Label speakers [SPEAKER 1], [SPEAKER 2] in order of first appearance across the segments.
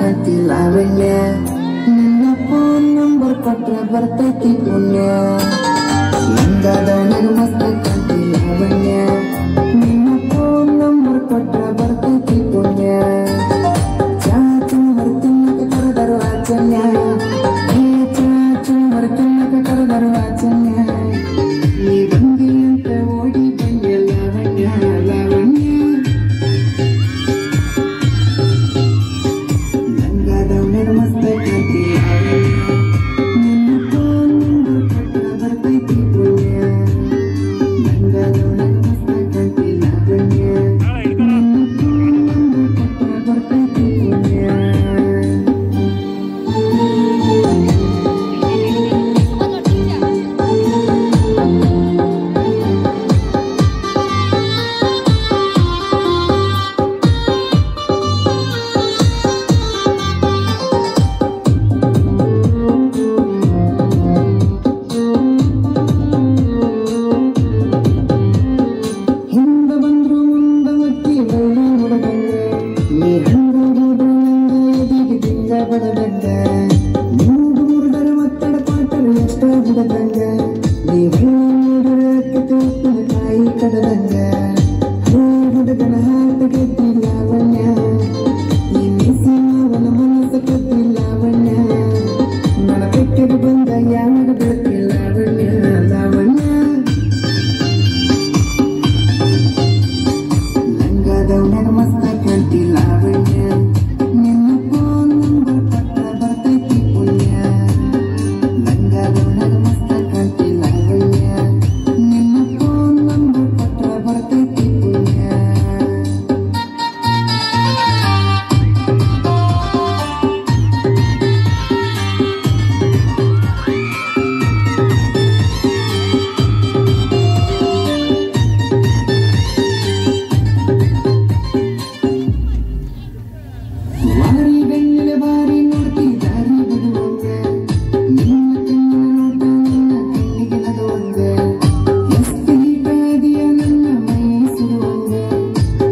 [SPEAKER 1] ಕಾಂತಿ ಲಾವಣ್ಯ ನಿನ್ನ phone number ಕೊಟ್ರ ಬರ್ತೈತಿ ಪುಣ್ಯ ನಂಗಾದ ಮಸ್ತ ಕಾಂತಿ ಲಾವಣ್ಯ ನಿನ್ನ ಫೋನ್ ನಂಬರ್ ಕೊಟ್ರ ಬರ್ತೈತಿ ಪುಣ್ಯ ಚಾಚು ಮರ್ತಿನ್ನಕ ಕರೆದರು ಆಚನ್ಯ ಹೇ ಚಾಚು ಮರ್ತಿನ್ನಕ ಕರೆದರು ಆಚನ್ಯ ನೀ ಬಂದಿ ಅಂತ ಓಡಿ ಬಂದೆ ಲಾವಣ್ಯ ಲಾವಣ್ಯ ನಂಗಾದವನ ಮಸ್ತ ಕಾಂತಿ ಲಾವಣ್ಯ ನಿನ್ನ ಫೋನ್ ನಂಬರ್ ಕೊಟ್ರ ಬರ್ತೈತಿ ಪುಣ್ಯ ನಂಗಾದವನ ಮಸ್ತ ಕಾಂತಿ ಲಾವಣ್ಯ ನಿನ್ನ ಫೋನ್ ನಂಬರ್ ಕೊಟ್ರ ಬರ್ತೈತಿ ಪುಣ್ಯ ಹಿಂದ ಬಂದ್ರು ಮುಂದ ಮಕ್ಕಿ ಬಳ್ಳಿ ಹೊಡೆದಂಗ ನೀ ಹಂಗೋಗಿ ಬಳ್ಳಂಗ ಎದಿಗೆ ದಿಂಗ ಬಡದಂಗ ಮೂಗು ಮುರಿದರ ಒತ್ತಡ ಪಾಟರು ಎಷ್ಟೋ ಬಿಡದಂಗ ನೀ ಬಳ್ಳಿ ಉಪ್ಪಿನ ಕಾಯಿ ಕಡದಂಗ ಹೇ ಹುಡುಗನ ಹಾಟ ಗೆದ್ದಿ ಲಾವಣ್ಯ ಈ ಮೀಸಿ ಮಾವನ ಮನಸ್ಸು ಕದ್ದಿ ಲಾವಣ್ಯ ನನ್ನ ಬೆಟ್ಟದ ಬಂದ ಯಾವಾಗ ಬೆಳತಿ ಲಾವಣ್ಯ ಲಾವಣ್ಯ ನಂಗಾದವನ ಮಸ್ತ ಕಾಂತಿ ಲಾವಣ್ಯ ನಿನ್ನ ಫೋನ್ ನಂಬರ್ ಕೊಟ್ರ ಬರ್ತೈತಿ ಪುಣ್ಯ ನಂಗಾದವನ ಮಸ್ತ ಕಾಂತಿ ಲಾವಣ್ಯ ನಿನ್ನ ಫೋನ್ ನಂಬರ್ ಕೊಟ್ರ ಬರ್ತೈತಿ ಪುಣ್ಯ ವಾರಿ ಬೆಣ್ಣೆಲೆ ಬಾರಿ ನೋಡ್ತಿ ದಾರಿ ಬಿಡುವಂಗ ನಿನ್ನ ಕಣ್ಣಿನ ನೋಟ ನನ್ನ ಕಣ್ಣಿಗೆ ನಗುವಂಗ ಎಷ್ಟು ಹೀಟಾದಿಯ ನನ್ನ ಮೈ ಸುಡುವಂಗ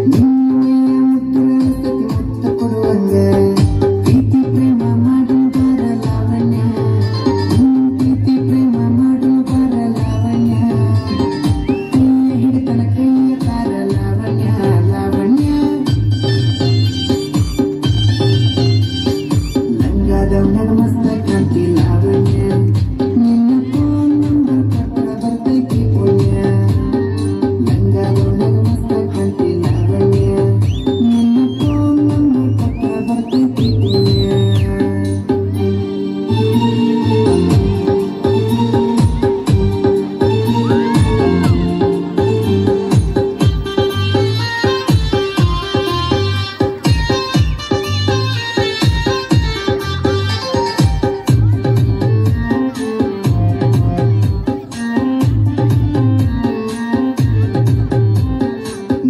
[SPEAKER 1] ನಿನ್ನ ಮೈಯ ಮುತ್ತು ಸತಿ ಮುತ್ತ ಕೊಡುವಂಗ ಪ್ರೀತಿ ಪ್ರೇಮ ಮಾಡುವ ಬಾರ ಲಾವಣ್ಯ ಪ್ರೀತಿ ಪ್ರೇಮ ಮಾಡುವ ಬಾರ ಲಾವಣ್ಯ ಕೈಯ ಹಿಡಿತನ ಕೈಯ ತಾರ ಲಾವಣ್ಯ ಲಾವಣ್ಯ ನಂಗಾದವನ ಮಸ್ತ ಕಾಂತಿ ಲಾವಣ್ಯ ನಿನ್ನ ಫೋನ್ ನಂಬರ್ ಕೊಟ್ರ ಬರ್ತೈತಿ ಪುಣ್ಯ ನಂಗಾದವನ ಮಸ್ತ ಕಾಂತಿ ಲಾವಣ್ಯ ನಿನ್ನ ಫೋನ್ ನಂಬರ್ ಕೊಟ್ರ ಬರ್ತೈತಿ ಪುಣ್ಯ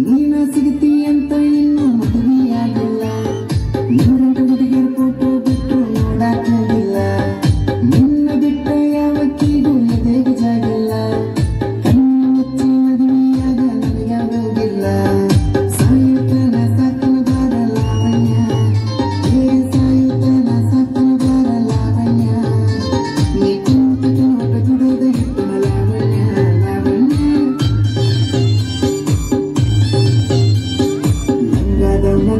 [SPEAKER 1] ನೀನ ಸಿಗ್ತಿ ಅಂತ ಇನ್ನೂ ಮದುವೆಯಾಗಿಲ್ಲ ನೂರೆಂಟು ಹುಡುಗಿಯರ ಫೋಟೋ ಬಿಟ್ಟು ನೋಡಾಕ ಹೋಗಿಲ್ಲ ನಿನ್ನ ಬಿಟ್ಟ ಯಾವಕ್ಕಿಗೂ ಎದೆಗೆ ಜಾಗಿಲ್ಲ ಕಣ್ಣು ಮುಚ್ಚಿ ಮದುವೆಯಾಗ ನನಗಾಗೋಗಿಲ್ಲ ಸಾಯುತ್ತನ ಸಾಕನ ಬಾರ ಲಾವಣ್ಯ ಹೇ ಸಾಯುತ್ತನ ಸಾಕನ ಬಾರ ಲಾವಣ್ಯ ನೀ ಕುಂತು ನೋಟ ದುಡೋದ ಇಟ್ಟನ ಲಾವಣ್ಯ ಲಾವಣ್ಯ ನಂಗಾದವನ